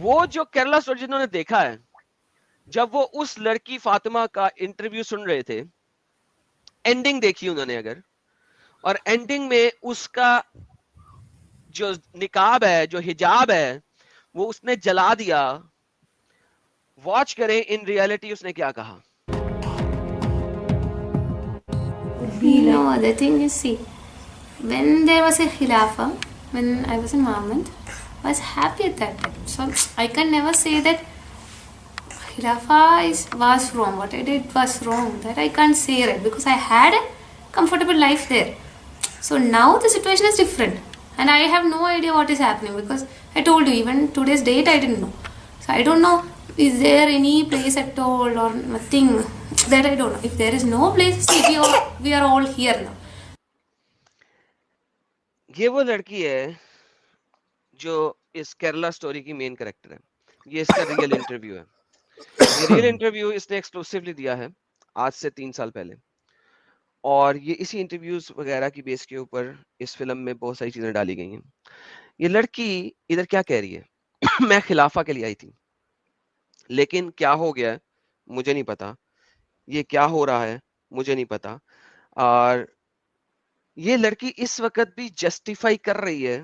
وہ جو کیرلا اسٹوری جنہوں نے دیکھا ہے، جب وہ اس لڑکی فاطمہ کا انٹرویو سن رہے تھے، اینڈنگ دیکھی انہوں نے اگر، اور اینڈنگ میں اس کا جو نقاب ہے، جو حجاب ہے، وہ اس نے جلا دیا. واچ کریں ان ریالٹی اس نے کیا کہا. No, the thing is, see, when there was a Khilafah, when I was in Mahmud, I was happy at that time. So I can never say that Khilafah was wrong. What I did was wrong. That I can't say it because I had a comfortable life there. So now the situation is different. And I have no idea what is happening because I told you, even today's date I didn't know. So I don't know, is there any place at all or nothing, that I don't know. If there is no place, see, we are all here now. یہ وہ لڑکی ہے جو اس Kerala story کی مین character ہے. یہ اس کا real interview ہے. یہ ریئل انٹرویو اس نے ایکسکلوسیولی دیا ہے آج سے 3 سال پہلے، اور یہ اسی انٹرویوز وغیرہ کی بیس کے اوپر اس فلم میں بہت ساری چیزیں ڈالی گئی ہیں. یہ لڑکی ادھر کیا کہہ رہی ہے میں خلافہ کے لیے آئی تھی، لیکن کیا ہو گیا ہے مجھے نہیں پتا، یہ کیا ہو رہا ہے مجھے نہیں پتا. اور یہ لڑکی اس وقت بھی جسٹیفائی کر رہی ہے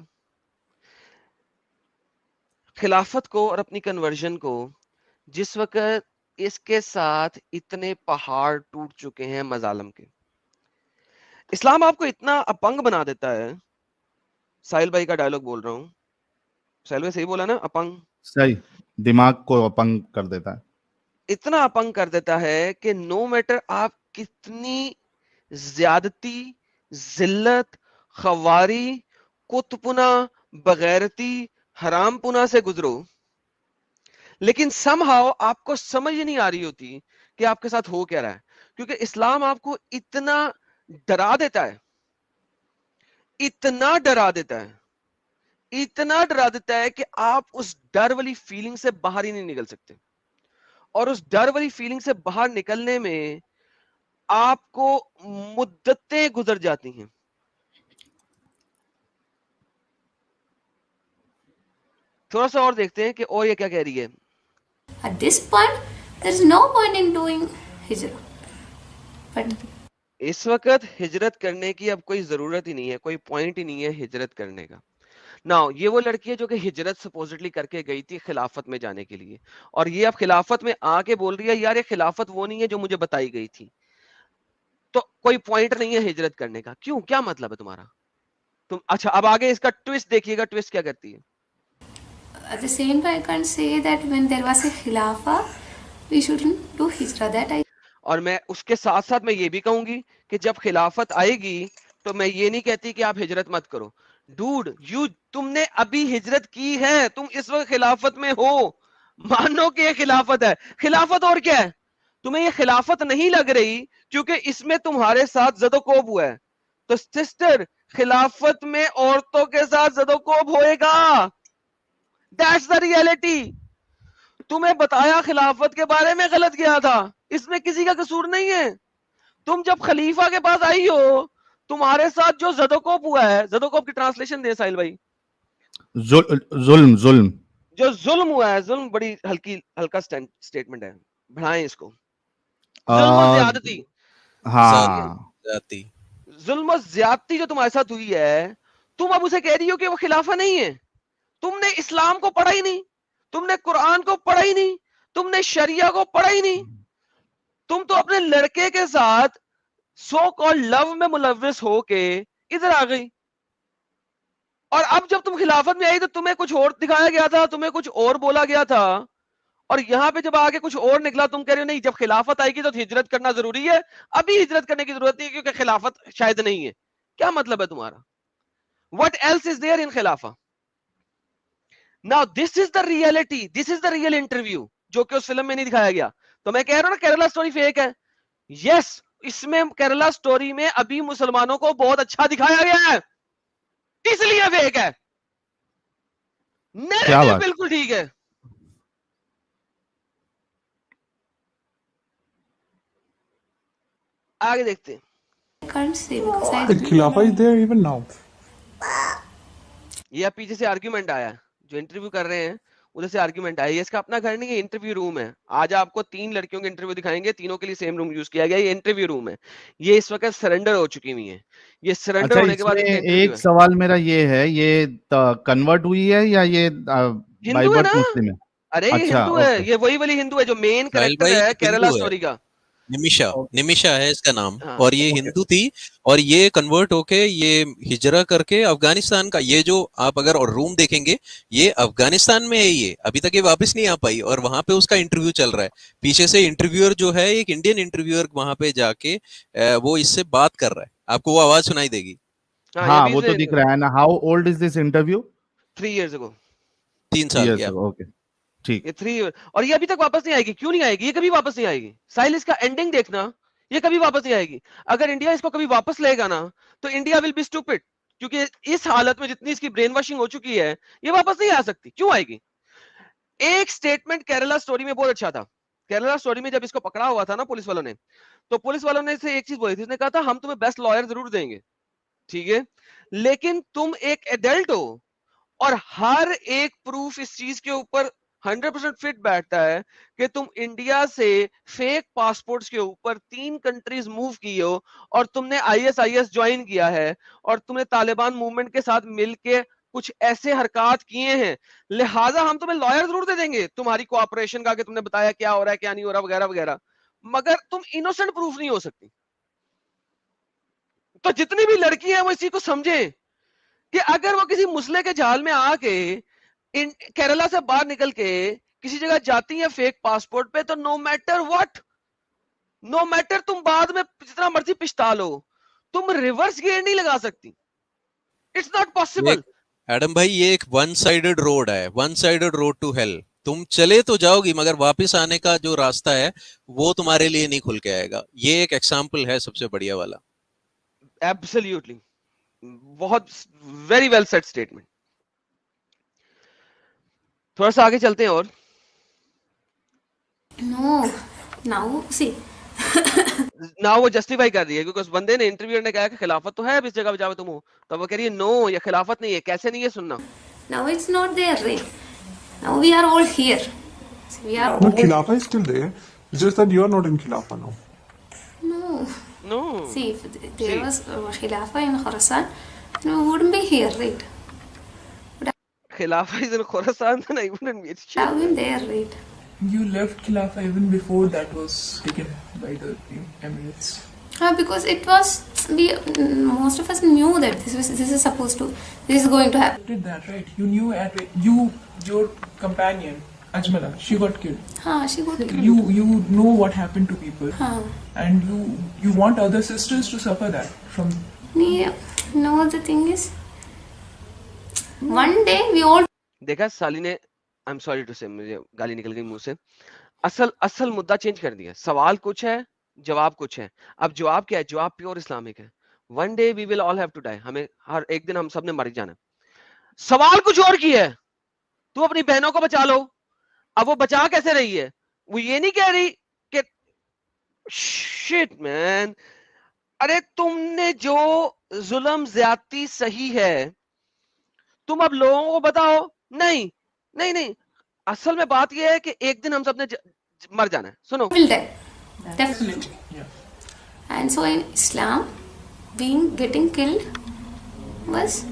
خلافت کو اور اپنی کنورژن کو، جس وقت اس کے ساتھ اتنے پہاڑ ٹوٹ چکے ہیں مظالم کے. اسلام آپ کو اتنا اپنگ بنا دیتا ہے. ساحل بھائی کا ڈائلوگ بول رہا ہوں، ساحل بھائی صحیح بولا نا؟ اپنگ، صحیح، دماغ کو اپنگ کر دیتا ہے. اتنا اپنگ کر دیتا ہے کہ نو میٹر آپ کتنی زیادتی، ذلت، خواری، کتپنا، بغیرتی، حرام پنا سے گزرو، لیکن سم ہاؤ آپ کو سمجھ نہیں آ رہی ہوتی کہ آپ کے ساتھ ہو کیا رہا ہے. کیونکہ اسلام آپ کو اتنا ڈرا دیتا ہے، اتنا ڈرا دیتا ہے، اتنا ڈرا دیتا ہے کہ آپ اس ڈر والی فیلنگ سے باہر ہی نہیں نکل سکتے. اور اس ڈر والی فیلنگ سے باہر نکلنے میں آپ کو مدتیں گزر جاتی ہیں. تھوڑا سا اور دیکھتے ہیں کہ اور یہ کیا کہہ رہی ہے. At this point, there is no point in doing hijrah. But اس وقت ہجرت کرنے کی اب کوئی ضرورت ہی نہیں ہے، کوئی پوائنٹ ہی نہیں ہے ہجرت کرنے کا. ناؤ یہ وہ لڑکی ہے جو کہ ہجرت سپوزٹلی کر کے گئی تھی خلافت میں جانے کے لیے، اور یہ اب خلافت میں آ کے بول رہی ہے یار یہ خلافت وہ نہیں ہے جو مجھے بتائی گئی تھی، تو کوئی پوائنٹ نہیں ہے ہجرت کرنے کا. کیوں؟ کیا مطلب ہے تمہارا؟ تم اچھا اب آگے اس کا ٹویسٹ دیکھیے گا، ٹویسٹ کیا کرتی ہے. at the same time, I can't say that when there was a Khilafah, we shouldn't do hijrah. That I اور میں اس کے ساتھ ساتھ میں یہ بھی کہوں گی کہ جب خلافت آئے گی تو میں یہ نہیں کہتی کہ آپ ہجرت مت کرو. ڈوڈ تم نے ابھی ہجرت کی ہے، تم اس وقت خلافت میں ہو، مانو کہ یہ خلافت ہے. خلافت اور کیا ہے؟ تمہیں یہ خلافت نہیں لگ رہی کیونکہ اس میں تمہارے ساتھ زد و کوب ہوا ہے. تو سسٹر، خلافت میں عورتوں کے ساتھ زد و کوب ہوئے گا. That's the reality. تمہیں بتایا خلافت کے بارے میں غلط کیا تھا، اس میں کسی کا قصور نہیں ہے. تم جب خلیفہ کے پاس آئی ہو، تمہارے ساتھ جو زدوکوب ہوا ہے، زدوکوب کی ٹرانسلیشن دے ساحل بھائی. ظلم جو ظلم ہوا ہے، ظلم بڑی ہلکا سٹیٹمنٹ ہے، بڑھائیں اس کو. ظلم و زیادتی، ہاں، ظلم و زیادتی جو تمہارے ساتھ ہوئی ہے، تم اب اسے کہہ رہی ہو کہ وہ خلافہ نہیں ہے. تم نے اسلام کو پڑھا ہی نہیں، تم نے قرآن کو پڑھا ہی نہیں، تم نے شریعہ کو پڑھا ہی نہیں. تم تو اپنے لڑکے کے ساتھ سو کال لو میں ملوث ہو کے ادھر آ گئی. اور اب جب تم خلافت میں آئی تو تمہیں کچھ اور دکھایا گیا تھا، تمہیں کچھ اور بولا گیا تھا، اور یہاں پہ جب آگے کچھ اور نکلا تم کہہ رہے ہو نہیں جب خلافت آئے گی تو ہجرت کرنا ضروری ہے، ابھی ہجرت کرنے کی ضرورت نہیں ہے کیونکہ خلافت شاید نہیں ہے. کیا مطلب ہے تمہارا؟ What else is there in خلافہ؟ Now this is the reality, this is the real interview جو کہ اس فلم میں نہیں دکھایا گیا. تو میں کہہ رہا ہوں نا کیرلا سٹوری فیک ہے. یس، اس میں کیرلا سٹوری میں ابھی مسلمانوں کو بہت اچھا دکھایا گیا ہے، اس لیے فیک ہے. کیا نیریٹو بات. بالکل ٹھیک ہے. آگے دیکھتے ہیں. can't say because I The Khilafah is there even now. یہ اب پیچھے سے آرگیومنٹ آیا، جو انٹرویو کر رہے ہیں ادھر سے آرگیومنٹ آئی, اس کا اپنا گھر نہیں ہے, انٹرویو روم ہے. آج آپ کو 3 لڑکیوں کے انٹرویو دکھائیں گے, تینوں کے لیے سیم روم یوز کیا گیا, یہ انٹرویو روم ہے. یہ اس وقت سرنڈر ہو چکی ہوئی ہیں, یہ سرنڈر اچھا ہونے کے اس بعد میں ان کا انٹرویو ایک ہے. سوال میرا یہ ہے, یہ کنورٹ ہوئی ہے یا یہ بائی ہندو ہے نا, برتھ مسلم ہے؟ ارے یہ اچھا ہندو ہے, اوکے یہ وہی والی ہندو ہے جو مین ساحل کریکٹر بھائی ہے کیرلا ہندو ہے, اسٹوری کا. نمیشا ہے اس کا نام, ہاں اور یہ اوکے ہندو تھی, اور یہ کنورٹ ہو کے یہ ہجرہ کر کے افغانستان کا, یہ جو آپ اگر روم دیکھیں گے یہ افغانستان میں ہے, یہ ابھی تک یہ واپس نہیں آ پائی, اور وہاں پہ اس کا انٹرویو چل رہا ہے. پیچھے سے انٹرویور جو ہے ایک انڈین انٹرویور وہاں پہ جا کے وہ اس سے بات کر رہا ہے, آپ کو وہ آواز سنائی دے گی. ہاں, یہ ہاں بھی وہ تو دکھ رہا ہے نا. How old is this interview? 3 years ago. 3 3 سال years کیا. ago. اوکے ٹھیک. یہ 3 اور یہ ابھی تک واپس نہیں آئے گی. کیوں نہیں آئے گی؟ یہ کبھی واپس نہیں آئے گی. ساحل اس کا اینڈنگ دیکھنا, یہ کبھی واپس نہیں آئے گی. اگر انڈیا اس کو کبھی واپس لے گا نا تو انڈیا ول بی اسٹوپڈ, کیونکہ اس حالت میں جتنی اس کی برین واشنگ ہو چکی ہے یہ واپس نہیں آ سکتی. کیوں آئے گی؟ ایک سٹیٹمنٹ کیرلا سٹوری میں بہت اچھا تھا. کیرلا سٹوری میں جب اس کو پکڑا ہوا تھا نا پولیس والوں نے, تو پولیس والوں نے سے ایک چیز بولی تھی, اس نے کہا تھا ہم تمہیں بیسٹ لائر ضرور دیں گے, ٹھیک ہے, لیکن تم ایک ایڈلٹ ہو, اور ہر ایک پروف اس چیز کے اوپر 100% فٹ بیٹھتا ہے کہ تم انڈیا سے فیک پاسپورٹس کے اوپر 3 کنٹریز موو کی ہو, اور تم نے IS جوائن کیا ہے, اور تم نے طالبان موومنٹ کے ساتھ مل کے کچھ ایسے حرکات کیے ہیں, لہٰذا ہم تمہیں لائر ضرور دے دیں گے تمہاری کوآپریشن کا, کہ تم نے بتایا کیا ہو رہا ہے کیا نہیں ہو رہا وغیرہ وغیرہ, مگر تم انوسنٹ پروف نہیں ہو سکتی. تو جتنی بھی لڑکی ہیں وہ اسی کو سمجھیں کہ اگر وہ کسی مسئلے کے جال میں آ کے کیرلا سے باہر نکل کے کسی جگہ جاتی ہیں فیک پاسپورٹ پہ, تو نو میٹر تم بعد میں جتنا مرضی پچھتا لو, تم ریورس گیئر نہیں لگا سکتی. It's not possible. ایڈم بھائی یہ ایک ون سائیڈڈ روڈ ہے, one sided road to hell. تم چلے تو جاؤ گی مگر واپس آنے کا جو راستہ ہے وہ تمہارے لیے نہیں کھل کے آئے گا. یہ ایک ایگزامپل ہے سب سے بڑھیا والا. ایبسلیوٹلی, بہت ویری ویل سیٹ اسٹیٹمنٹ. تھوڑا سا آگے چلتے ہیں. اور No, now see. نہ وہ جسٹیفائی کر رہی ہے, کیونکہ اس بندے نے انٹرویور نے کہا کہ خلافت تو ہے اب اس جگہ پہ جاؤ تم ہو, تو وہ کہہ رہی ہے نو یہ خلافت نہیں ہے. کیسے نہیں ہے سننا. Now it's not there, right? Now we are all here. So we are No, all... Khilafah is still there. It's just that you are not in Khilafah now. No. No. See, if there was Khilafah in Khorasan, we wouldn't be here, right? Khilafah is in Khorasan, then I wouldn't be. We have been there, right? You left Khilafah even before that was taken by the Emirates. Because it was, most of us knew that this is going to happen. Did that, right? You knew your companion Ajmala, she got killed. She got killed. You know what happened to people, and you want other sisters to suffer that from. Yeah. No, the thing is, one day we all. دیکھا سالی نے, I am sorry to سے, مجھے گالی نکل گئی منہ سے. اصل مدعا چینج کر دیا. سوال کچھ ہے, جواب کچھ ہے. اب جواب کیا ہے؟ جواب پیور اسلامک ہے. One day we will all have to die, ہمیں ہر ایک دن ہم سب نے مر جانا. سوال کچھ اور کی ہے, تو اپنی بہنوں کو بچا لو. اب وہ بچا کیسے رہی ہے؟ وہ یہ نہیں کہہ رہی کہ شٹ مین, ارے تم نے جو ظلم زیادتی صحیح ہے, تم اب لوگوں کو بتاؤ. نہیں نہیں نہیں, اصل میں بات یہ ہے کہ ایک دن ہم سب نے مر جانا ہے. سنو, will die. Definitely. Absolutely, yeah. And so in Islam, getting killed was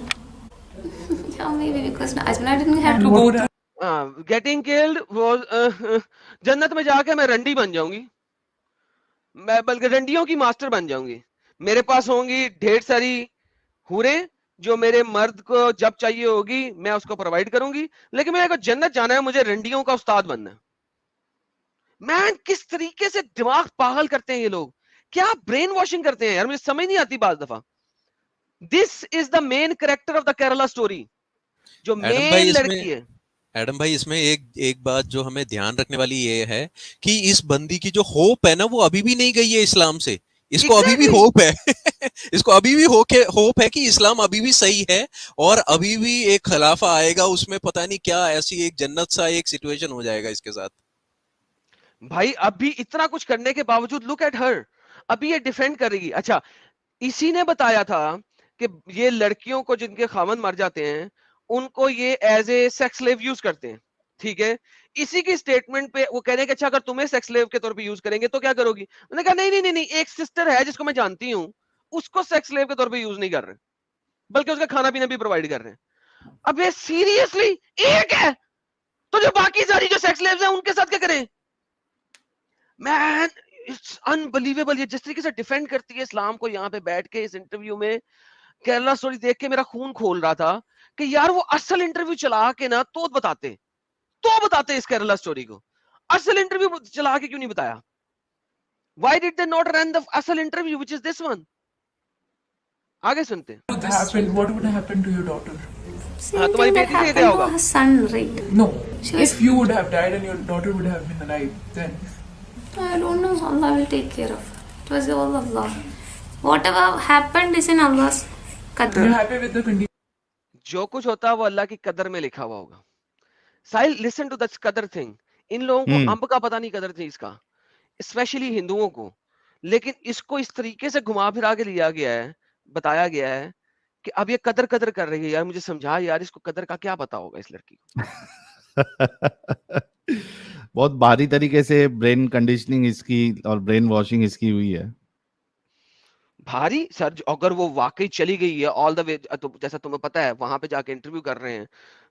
maybe because Ajmala didn't have to go. Getting killed جنت میں جا کے میں رنڈی بن جاؤں گی, میں بلکہ رنڈیوں کی ماسٹر بن جاؤں گی. میرے پاس ہوں گی ڈھیر ساری حوریں جو میرے مرد کو جب چاہیے ہوگی میں اس کو پرووائڈ کروں گی, لیکن میرے کو جنت جانا ہے, مجھے رنڈیوں کا استاد بننا ہے. مین کس طریقے سے دماغ پاگل کرتے ہیں یہ لوگ, کیا برین واشنگ کرتے ہیں یار, مجھے سمجھ نہیں آتی بعض دفعہ. This is the main character of the Kerala story, جو مین لڑکی ہے. ایڈم بھائی اس میں ایک بات جو ہمیں دھیان رکھنے والی یہ ہے کہ اس بندی کی جو ہوپ ہے نا وہ ابھی بھی نہیں گئی ہے اسلام سے. اس کو ابھی بھی ہوپ ہے اس کو ابھی بھی ہوپ ہے کہ اسلام ابھی بھی صحیح ہے, اور ابھی بھی ایک خلافہ آئے گا, اس میں پتہ نہیں کیا ایسی ایک جنت سا ایک سچویشن ہو جائے گا اس کے ساتھ. بھائی ابھی اتنا کچھ کرنے کے باوجود لک ایٹ ہر, ابھی یہ ڈیفینڈ کر رہی ہے. اچھا اسی نے بتایا تھا کہ یہ لڑکیوں کو جن کے خاوند مر جاتے ہیں ان کو یہ as a sex slave use کرتے ہیں. ٹھیک ہے, اسی کی اسٹیٹمنٹ پہ وہ کہہ رہے ہیں کہ اچھا اگر تمہیں سیکس سلیو کے طور پہ یوز کریں گے تو کیا کرو گی؟ میں نے کہا نہیں, ایک سسٹر ہے جس کو میں جانتی ہوں, اس کو سیکس سلیو کے طور پہ یوز نہیں کر رہے, بلکہ اس کا کھانا پینا بھی پرووائڈ کر رہے ہیں. اب یہ سیریسلی ایک ہے تو جو باقی ساری جو سیکس سلیوز ہیں ان کے ساتھ کیا کریں؟ Man it's unbelievable. یہ جس طریقے سے ڈیفینڈ کرتی ہے اسلام کو یہاں پہ بیٹھ کے اس انٹرویو میں, کیرلا سٹوری دیکھ کے میرا خون کھول رہا تھا کہ یار وہ اصل انٹرویو چلا کے نا تو بتاتے اس کیرلا سٹوری کو. اصل انٹرویو چلا کے کیوں نہیں بتایا؟ Why did they not run the اصل interview which is this one? آگے سنتے ہیں. What would happen to your daughter? Same تمہاری thing that بیٹی سے یہ happened کیا to ہوگا؟ her son, right? No. She was- If you would have died and your daughter would have been alive, then I don't know. Allah will take care of. It was all Allah. Whatever happened is in Allah's qadr. you're happy with the condition. جو کچھ ہوتا ہے وہ اللہ کی قدر میں لکھا ہوا ہوگا. ساحل listen to that قدر thing. ان لوگوں کو امب کا پتہ نہیں قدر تھی اس کا, اسپیشلی ہندوؤں کو, لیکن اس کو اس طریقے سے گھما پھرا کے لیا گیا ہے, بتایا گیا ہے کہ اب یہ قدر کر رہی ہے. یار مجھے سمجھا یار, اس کو قدر کا کیا پتا ہوگا اس لڑکی کو. بہت بھاری طریقے سے برین کنڈیشننگ اس کی اور برین واشنگ اس کی ہوئی ہے. بھاری سر, اگر وہ واقعی چلی گئی ہے آل دا وے, جیسا تمہیں پتا ہے وہاں پہ جا کے انٹرویو کر رہے ہیں,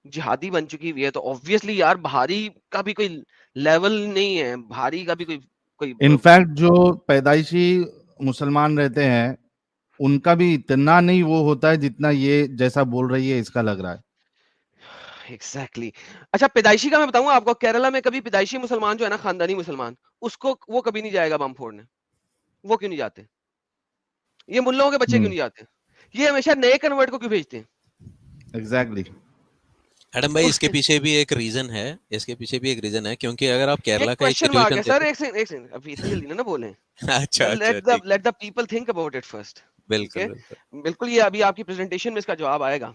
جہادی بن چکی ہوئی ہے, تو obviously یار بھاری کا بھی کوئی لیول نہیں ہے, بھاری کا بھی کوئی انفیکٹ جو پیدائشی مسلمان رہتے ہیں ان کا بھی اتنا نہیں وہ ہوتا ہے جتنا یہ جیسا بول رہی ہے اس کا لگ رہا ہے. ایگزیکٹلی. اچھا پیدائشی کا میں بتاؤں آپ کو, کیرلا میں کبھی پیدائشی مسلمان جو ہے نا, خاندانی مسلمان, اس کو وہ کبھی نہیں جائے گا بم پھوڑنے. وہ کیوں نہیں جاتے؟ یہ ملوں کے بچے کیوں نہیں جاتے؟ یہ ہمیشہ نئے کنورٹ کو کیوں بھیجتے ہیں؟ ایگزیکٹلی. ایڈم بھائی اس کے پیچھے بھی ایک ریزن ہے, کیونکہ اگر آپ کیرلا کا کوسچن مارک ہے سر. ایک سیکنڈ ابھی اتنی جلدی نہ بولیں. اچھا let the people think about it first. بالکل, یہ ابھی آپ کی پریزنٹیشن میں اس کا جواب آئے گا.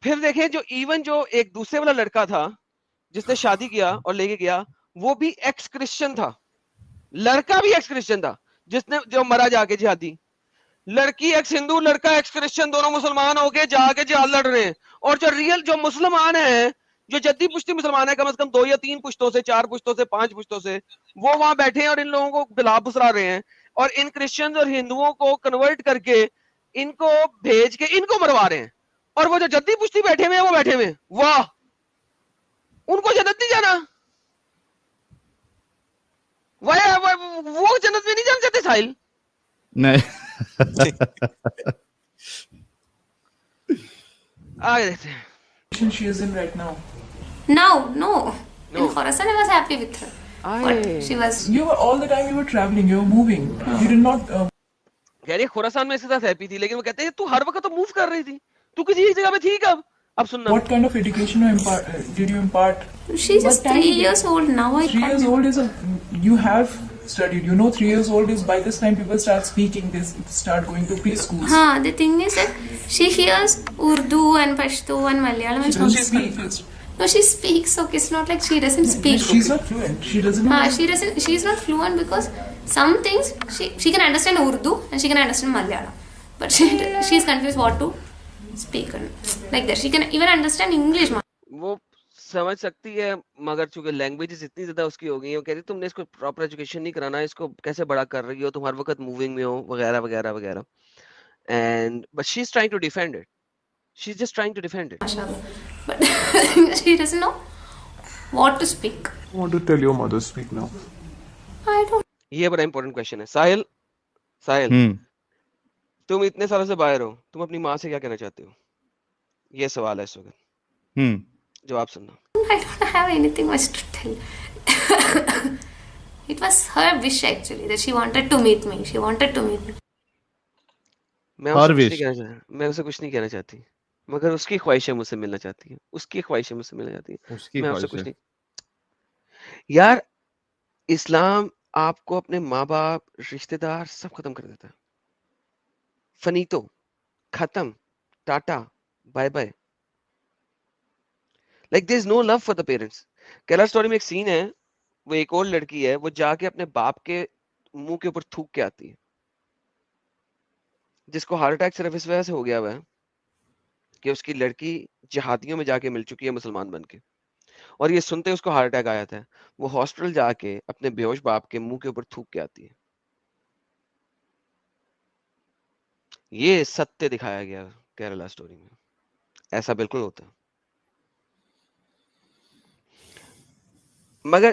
پھر دیکھیں جو ایون جو ایک دوسرے والا لڑکا تھا جس نے شادی کیا اور لے کے گیا, وہ بھی ایکس کرسچن تھا. لڑکا بھی ایکس کرسچن تھا جس نے جو مرا جا کے جہادی. لڑکی ایکس ہندو, لڑکا ایکس کرسچن, دونوں مسلمان ہو کے جا کے جہاد لڑ رہے ہیں. اور جو ریئل جو مسلمان ہیں, جو جدی پشتی مسلمان ہیں, کم از کم 2 یا 3 پشتوں سے, 4 پشتوں سے, 5 پشتوں سے, وہ وہاں بیٹھے ہیں اور ان لوگوں کو بلا بسرا رہے ہیں, اور ان کرسچنز اور ہندوؤں کو کنورٹ کر کے ان کو بھیج کے ان کو مروا رہے ہیں. اور وہ جو جدی پشتی بیٹھے ہوئے ہیں, وہ بیٹھے ہوئے ہیں, واہ ان کو جنت نہیں جانا, وہ جنت میں نہیں جانا چاہتے ساحل. نہیں آگے دیکھتے ہیں. She is in right now. No. In Khorasan, I was happy with her. But she was. You were all the time you were traveling, you were moving. You did not. کہہ رہی خوراسان میں اس کے ساتھ ہیپی تھی, لیکن وہ کہتے ہیں تو ہر وقت تو موو کر رہی تھی, تو کسی ایک جگہ پہ تھی کب؟ اب سننا. What kind of education did you impart? She's just 3 years old now. 3 years old is you have studied. You know, 3 years old is by this time people start speaking. They start going to preschools. The thing is that she hears Urdu and Pashto and Malayalam and She speaks. No, she speaks. Okay, it's not like she doesn't speak. She's not fluent. She doesn't know. She doesn't. She's not fluent because some things she can understand Urdu and she can understand Malayalam, but she's confused what to speak like that. She can even understand English. وہ سمجھ سکتی ہے, مگر چونکہ languages اتنی زیادہ اس کی ہو گئی ہیں, وہ کہتی تم نے اس کو پراپر ایجوکیشن نہیں کرانا, اس کو کیسے بڑا کر رہی ہو, تم ہر وقت موونگ میں ہو, وغیرہ وغیرہ وغیرہ. And but she is trying to defend it. She is just trying to defend it. But she doesn't know what to speak. I want to tell your mother speak now. I don't. یہ بڑا important question ہے. ساحل تم اتنے سالوں سے باہر ہو, تم اپنی ماں سے کیا کہنا چاہتے ہو؟ یہ سوال ہے اس وقت, جواب سننا. I don't have anything much to tell. It was her wish actually that she wanted to meet me. میں اسے کچھ نہیں کہنا چاہتی, مگر اس کی خواہشیں مجھ سے ملنا چاہتی ہیں. میں آپ سے کچھ نہیں. یار اسلام آپ کو اپنے ماں باپ, رشتے دار سب ختم کر دیتا ہے. فنیتو, ختم, ٹاٹا, bye bye. Like there is no love for the parents. Kerala story میں ایک سین ہے, وہ ایک اور لڑکی ہے, وہ جا کے اپنے باپ کے منہ کے اوپر تھوک کے آتی ہے, جس کو ہارٹ اٹیک صرف اس وجہ سے ہو گیا ہوا ہے کہ اس کی لڑکی جہادیوں میں جا کے مل چکی ہے مسلمان بن کے. اور یہ سنتے اس کو ہارٹ اٹیک آیا تھا. وہ ہاسپٹل جا کے اپنے بے ہوش باپ کے منہ کے اوپر تھوک کے آتی ہے. یہ ستیہ دکھایا گیا کیرلا سٹوری میں. ایسا بالکل ہوتا ہے. مگر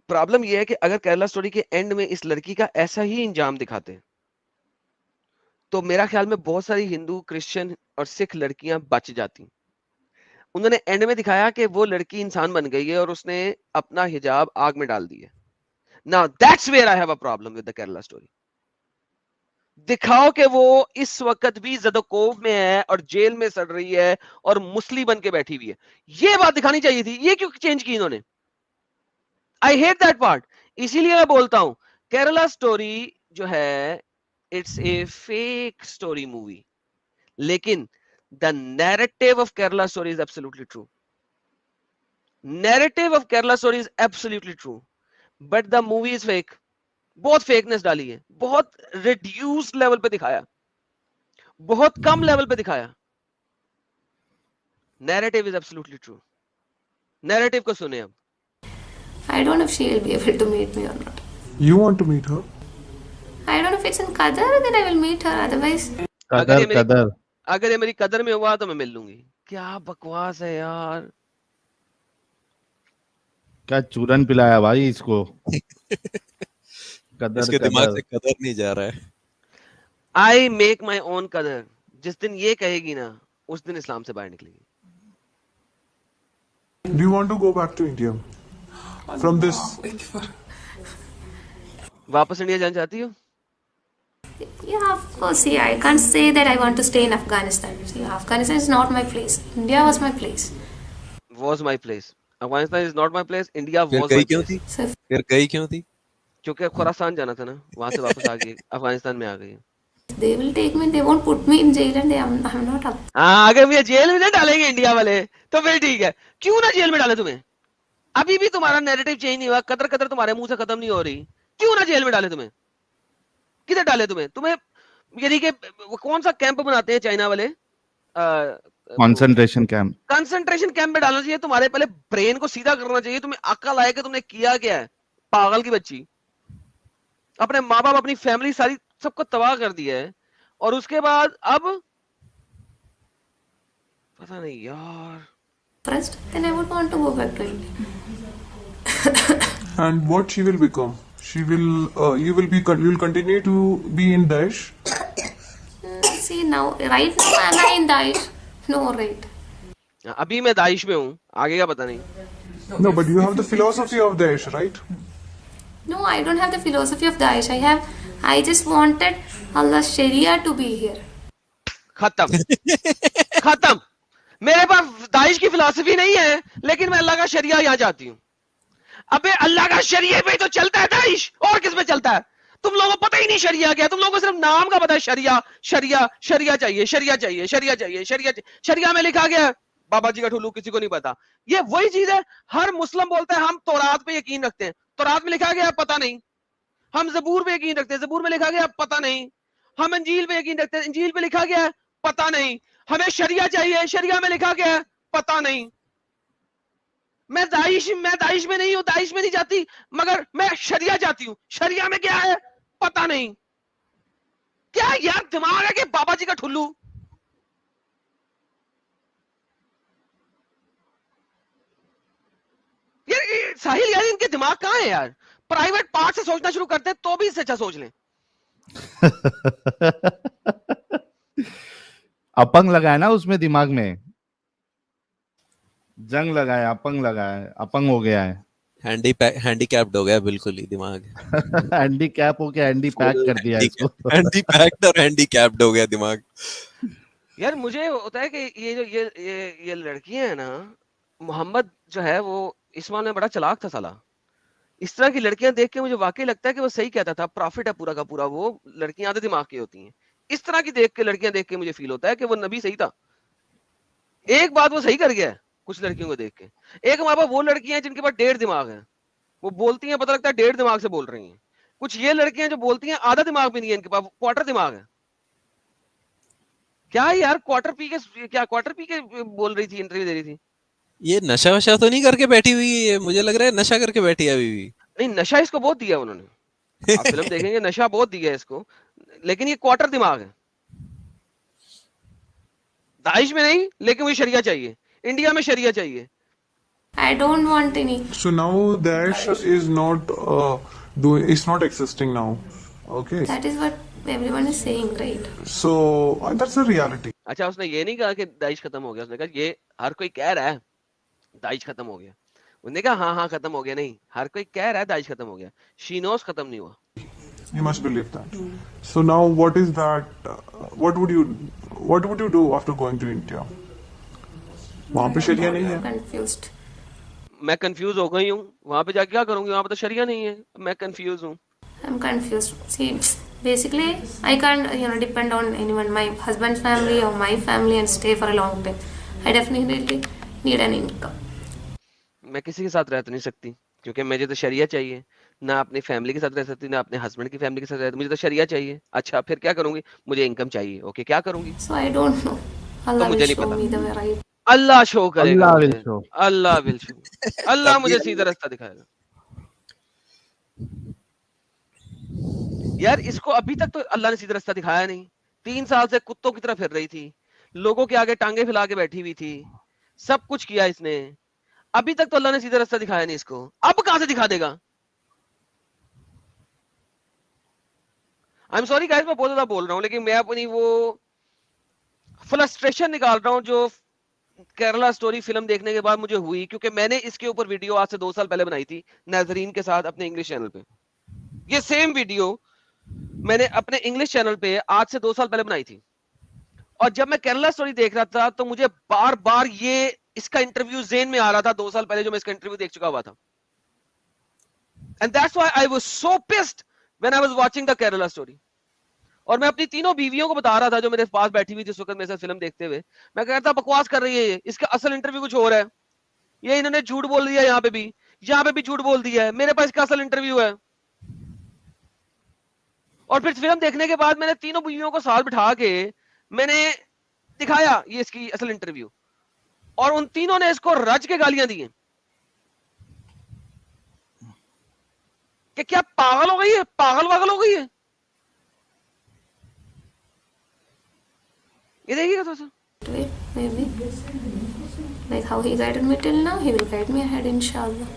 پرابلم یہ ہے کہ اگر کیرلا سٹوری کے اینڈ میں اس لڑکی کا ایسا ہی انجام دکھاتے تو میرا خیال میں بہت ساری ہندو کرسچن اور سکھ لڑکیاں بچ جاتی. انہوں نے اینڈ میں دکھایا کہ وہ لڑکی انسان بن گئی ہے اور اس نے اپنا حجاب آگ میں ڈال دی ہے. Now that's where I have a problem with the Kerala story. دکھاؤ کہ وہ اس وقت بھی زدوکوف میں ہے اور جیل میں سڑ رہی ہے اور مسلی بن کے بیٹھی ہوئی ہے. یہ بات دکھانی چاہیے تھی. یہ کیوں چینج کی انہوں نے؟ I hate that part. اسی لیے میں بولتا ہوں کیرلا سٹوری جو ہے it's a fake story movie, لیکن the narrative of Kerala story is absolutely true. Narrative of Kerala story is absolutely true. But the movie is fake. بہت فیکنس ڈالی ہے, بہت ریڈیوسڈ لیول پہ دکھایا, بہت کم لیول پہ دکھایا. Narrative is absolutely true. Narrative کو سنیں اب. I don't know if she will be able to meet me or not. You want to meet her? I don't know if it's in Qatar, then I will meet her. Otherwise, اگر یہ میری قدر میں ہوا تو میں مل لوں گی. کیا بکواس ہے یار. کیا چورن پلایا بھائی اس کو. اس کے دماغ سے قدر نہیں جا رہا ہے. I make my own قدر. جس دن یہ کہے گی نا اس دن اسلام سے باہر نکلے گی. Do you want to go back to India from this? واپس انڈیا جانا چاہتی ہو؟ yeah, of course. See, I can't say that I want to stay in Afghanistan. See, Afghanistan is not my place. India was my place. Was my place. Afghanistan is not my place. India پھر was گئی my کیوں place. تھی؟ پھر گئی کیوں تھی؟ کیونکہ خراسان جانا تھا نا, وہاں سے واپس آ گئی, افغانستان میں آ گئی. They will take me. They won't put me in jail, and I'm not up. ہاں اگر مجھے جیل میں نہ ڈالیں گے انڈیا والے تو پھر ٹھیک ہے. کیوں نہ جیل میں ڈالے تمہیں؟ ابھی بھی تمہارا نیریٹو چینج نہیں ہوا, قدر قدر تمہارے منہ سے ختم نہیں ہو رہی. کیوں نہ جیل میں ڈالے تمہیں؟ کدھر ڈالے تمہیں یعنی کہ کون سا کیمپ بناتے ہیں چائنا والے, کنسنٹریشن کیمپ میں ڈالنا چاہیے. تمہارے پہلے برین کو سیدھا کرنا چاہیے. تمہیں عقل آئے کہ تم نے کیا کیا ہے. پاگل کی بچی, اپنے ماں باپ اپنی فیملی ساری سب کو تباہ کر دیا ہے, اور اس کے بعد اب پتہ نہیں یار. First, then I would want to go back to India. And what she will become? She will. You will continue to be in Daesh. See now, right now, am I in Daesh? No, right. ابھی میں داعش میں ہوں, آگے کا پتہ نہیں. No, but you have the philosophy of Daesh, right? No, I don't have the philosophy of Daesh. I just wanted Allah's Sharia to be here. ختم. میرے پاس داعش کی فلسفی نہیں ہے, لیکن میں اللہ کا شریعہ یہاں چاہتی ہوں. ابے اللہ کا شریعہ پہ تو چلتا ہے داعش, اور کس پہ چلتا ہے؟ تم لوگوں کو پتہ ہی نہیں شریعہ کیا, تم لوگوں کو صرف نام کا پتہ ہے. شریعہ شریعہ شریعہ چاہیے, شریعہ چاہیے, شریعہ چاہیے, شریعہ شریعہ میں لکھا گیا ہے. بابا جی کا ٹھلو کسی کو نہیں پتا. یہ وہی چیز ہے, ہر مسلم بولتا ہے ہم تورات پہ یقین رکھتے ہیں. تورات میں لکھا گیا پتہ نہیں. ہم زبور پہ یقین رکھتے ہیں, زبور میں لکھا گیا پتہ نہیں. ہم انجیل پہ یقین رکھتے ہیں, انجیل پہ لکھا گیا پتہ نہیں. ہمیں شریعہ چاہیے, شریعہ میں لکھا گیا پتہ نہیں. میں داعش میں نہیں ہوں, داعش میں نہیں جاتی, مگر میں شریعہ چاہتی ہوں. شریعہ میں کیا ہے پتہ نہیں. کیا یار دماغ ہے کہ بابا جی کا ٹھلو. یار ساحل یار ان کے دماغ کہاں ہے یار. پرائیویٹ پارٹ سے سوچنا شروع کرتے ہیں تو بھی اس سے اچھا سوچ لیں. اپنگ لگایا نا اس میں, دماغ میں جنگ لگایا, اپنگ لگایا, اپنگ ہو گیا ہے, ہینڈی کیپڈ ہو گیا بالکل ہی دماغ. ہینڈی کیپ ہو گیا, ہینڈی پیک کر دیا اس کو. ہینڈی پیکڈ اور ہینڈی کیپڈ ہو گیا دماغ. یار مجھے ہوتا ہے کہ یہ جو یہ لڑکیاں ہیں نا, محمد جو ہے وہ اسلام میں بڑا چلاک تھا سالا. اس طرح کی لڑکیاں دیکھ کے مجھے واقعی لگتا ہے کہ وہ صحیح کہتا تھا, پروفٹ ہے پورا کا پورا. وہ لڑکیاں آدھے دماغ کی ہوتی ہیں. اس طرح کی لڑکیاں دیکھ کے مجھے فیل ہوتا ہے کہ وہ نبی صحیح تھا. ایک بات وہ صحیح کر گیا ہے کچھ لڑکیوں کو دیکھ کے. ایک ماں باپ وہ لڑکیاں ہیں جن کے پاس 1.5 دماغ ہے, وہ بولتی ہیں پتہ لگتا ہے 1.5 دماغ سے بول رہی ہیں. کچھ یہ لڑکیاں جو بولتی ہیں آدھا دماغ بھی نہیں ہے ان کے پاس, کوارٹر دماغ ہے. کیا یار کوارٹر پی کے بول رہی تھی, انٹرویو دے رہی تھی. یہ نشہ وشا تو نہیں کر کے بیٹھی ہوئی ہے؟ مجھے لگ رہا ہے نشہ کر کے بیٹھی ہے ابھی بھی. نہیں نشہ اس کو بہت دیا انہوں نے, آپ فلم دیکھیں گے نشہ بہت دیا ہے اس کو, لیکن یہ کوارٹر دماغ ہے. داعش میں نہیں, لیکن مجھے شریعہ چاہیے, انڈیا میں شریعہ چاہیے. I don't want any. So now Daesh is not it's not existing now. Okay. That is what everyone is saying, right? So that's the reality. اچھا اس نے یہ نہیں کہا کہ داعش ختم ہو گیا, اس نے کہا یہ ہر کوئی کہہ رہا ہے داعش ختم ہو گیا. انہوں نے کہا ہاں ہاں ختم ہو گیا, نہیں ہر کوئی کہہ رہا ہے داعش ختم ہو گیا, شی نوز ختم نہیں ہوا. You must believe that. So now what is that? What would you do after going to India? وہاں پہ شریعہ نہیں ہے. Confused. میں کنفیوز ہو گئی ہوں, وہاں پہ جا کے کیا کروں گی, وہاں پہ تو شریعہ نہیں ہے, میں کنفیوز ہوں. I'm confused. See, basically, I can't, depend on anyone, my husband's family or my family, and stay for a long time. I definitely need an income. میں کسی کے ساتھ رہ تو نہیں سکتی, کیونکہ مجھے تو شریعہ چاہیے. نہ اپنی فیملی کے ساتھ رہ سکتی, نہ اپنے ہسبینڈ کی فیملی کے ساتھ رہ سکتی, مجھے تو شریعہ چاہیے. اچھا پھر کیا کروں گی, مجھے انکم چاہیے. اوکے کیا کروں گی, So I don't know. Allah will مجھے نہیں show پتا. me the way right. اللہ شو کرے گا اللہ will مجھے, show. اللہ ول شو, اللہ مجھے سیدھا رستہ دکھائے گا. یار اس کو ابھی تک تو اللہ نے سیدھا رستہ دکھایا نہیں. 3 سال سے کتوں کی طرح پھر رہی تھی, لوگوں کے آگے ٹانگیں پھیلا کے بیٹھی ہوئی تھی, سب کچھ کیا اس نے, ابھی تک تو اللہ نے سیدھا رستہ دکھایا نہیں اس کو. اب کہاں سے دکھا دے گا. I'm sorry guys, میں بہت زیادہ بول رہا ہوں, لیکن میں اپنی وہ فرسٹریشن نکال رہا ہوں جو کیرلا سٹوری فلم دیکھنے کے بعد مجھے ہوئی, کیونکہ میں نے اس کے اوپر ویڈیو آج سے 2 سال پہلے بنائی تھی ناظرین کے ساتھ اپنے انگلش چینل پہ. یہ سیم ویڈیو میں نے اپنے انگلش چینل پہ آج سے 2 سال پہلے بنائی تھی, اور جب میں کیرلا سٹوری دیکھ رہا تھا تو مجھے بار بار یہ اس کا انٹرویو ذہن میں آ رہا تھا 2 سال پہلے جو میں اس کا انٹرویو دیکھ چکا ہوا تھا. And that's why I was so pissed when I was watching the Kerala story. اور میں اپنی تینوں بیویوں کو بتا رہا تھا جو میرے پاس بیٹھی ہوئی تھی اس وقت میرے ساتھ فلم دیکھتے ہوئے, میں کہتا بکواس کر رہی ہے یہ, اس کا اصل انٹرویو کچھ اور ہے, یہ انہوں نے جھوٹ بول دیا, یہاں پہ بھی جھوٹ بول دیا ہے, میرے پاس اس کا اصل انٹرویو ہے. اور پھر فلم دیکھنے کے بعد میں نے تینوں بیویوں کو ساتھ بٹھا کے میں نے دکھایا یہ اس کی اصل انٹرویو, اور ان تینوں نے اس کو رج کے گالیاں دی ہیں کہ کیا پاگل ہو گئی ہے, پاگل واگل ہو گئی ہے. یہ دیکھیے گا تو سر, Maybe. Like how he guided me till now, he will guide me ahead, inshallah.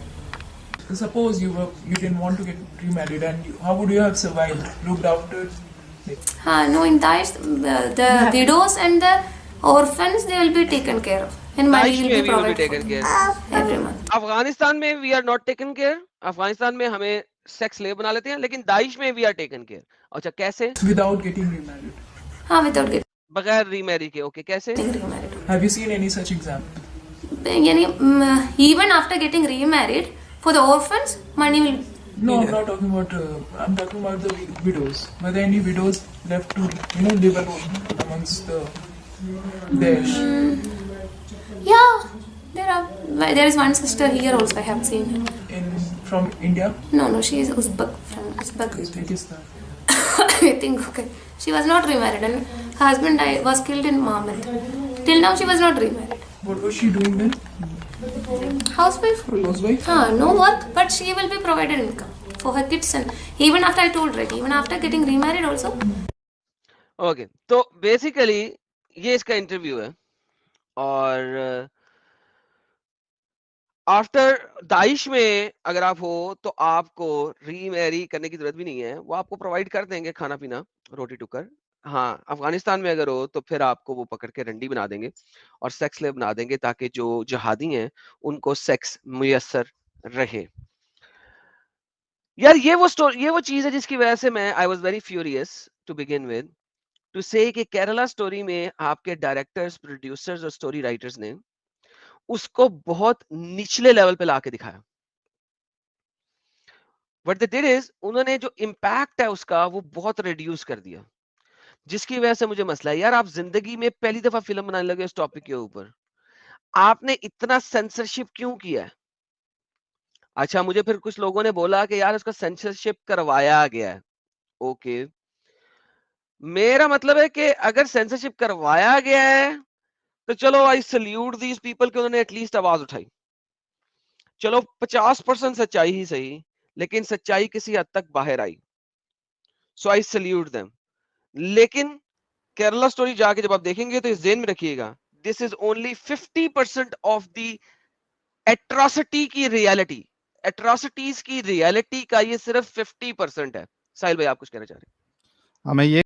Suppose you didn't want to get remarried, and how would you have survived? Looked after? No, in Daesh, the widows and the orphans, they will be taken care of. And money Daesh will میں be we will be provided taken for care. every month. Afghanistan میں we are not taken care, Afghanistan میں ہمیں sex لے بنا لیتے ہیں, لیکن داعش میں وی آر ٹیکن کیئر. اچھا کیسے, Without getting remarried. Without getting بغیر ری میری کے. اوکے کیسے, remarried. Have you seen any such example? Even after getting remarried, for the orphans, money will. No, I'm not talking about. I'm talking about the widows. Were there any widows left to live alone amongst the Daesh? Yeah, there is one sister here also. I have seen her. From India? No, she is Uzbek, from Uzbek. Uzbekistan. I think, okay. She was not remarried, and her husband was killed in Mohammed. Till now, she was not remarried. What was she doing then? Housewife? Housewife? No work, but she will be provided income for her kids, and even after, I told, right, even after getting remarried also. Okay تو basically یہ اس کا interview ہے, اور after داعش میں اگر آپ ہو تو آپ کو ری میری کرنے کی ضرورت بھی نہیں ہے, وہ آپ کو پرووائڈ کر دیں گے کھانا پینا, روٹی ٹکر. ہاں افغانستان میں اگر ہو تو پھر آپ کو وہ پکڑ کے رنڈی بنا دیں گے اور سیکس لے بنا دیں گے, تاکہ جو جہادی ہیں ان کو سیکس میسر رہے. یار یہ وہ چیز ہے جس کی وجہ سے میں I was very furious to begin with to say کہ کیرلا سٹوری میں آپ کے ڈائریکٹرز, پروڈیوسرز اور سٹوری رائٹرز نے اس کو بہت نچلے لیول پہ لا کے دکھایا. What they did is, انہوں نے جو امپیکٹ ہے اس کا وہ بہت ریڈیوس کر دیا, جس کی وجہ سے مجھے مسئلہ ہے. یار آپ زندگی میں پہلی دفعہ فلم بنانے لگے اس ٹاپک کے اوپر, آپ نے اتنا سینسرشپ کیوں کیا ہے؟ اچھا مجھے پھر کچھ لوگوں نے بولا کہ یار اس کا سینسرشپ کروایا گیا ہے. اوکے, میرا مطلب ہے کہ اگر سینسرشپ کروایا گیا ہے تو چلو آئی سلیوٹ دیز پیپل کہ انہوں نے ایٹ لیسٹ آواز اٹھائی. چلو 50% سچائی ہی صحیح, لیکن سچائی کسی حد تک باہر آئی. سو آئی سلیوٹ دیم. لیکن کیرلا سٹوری جا کے جب آپ دیکھیں گے تو اس ذہن میں رکھیے گا, دس از اونلی 50% آف دی ایٹراسٹی کی ریالٹی. ایٹراسٹیز کی ریالٹی کا یہ صرف 50% ہے. ساحل بھائی آپ کچھ کہنا چاہ رہے ہیں؟ ہمیں یہ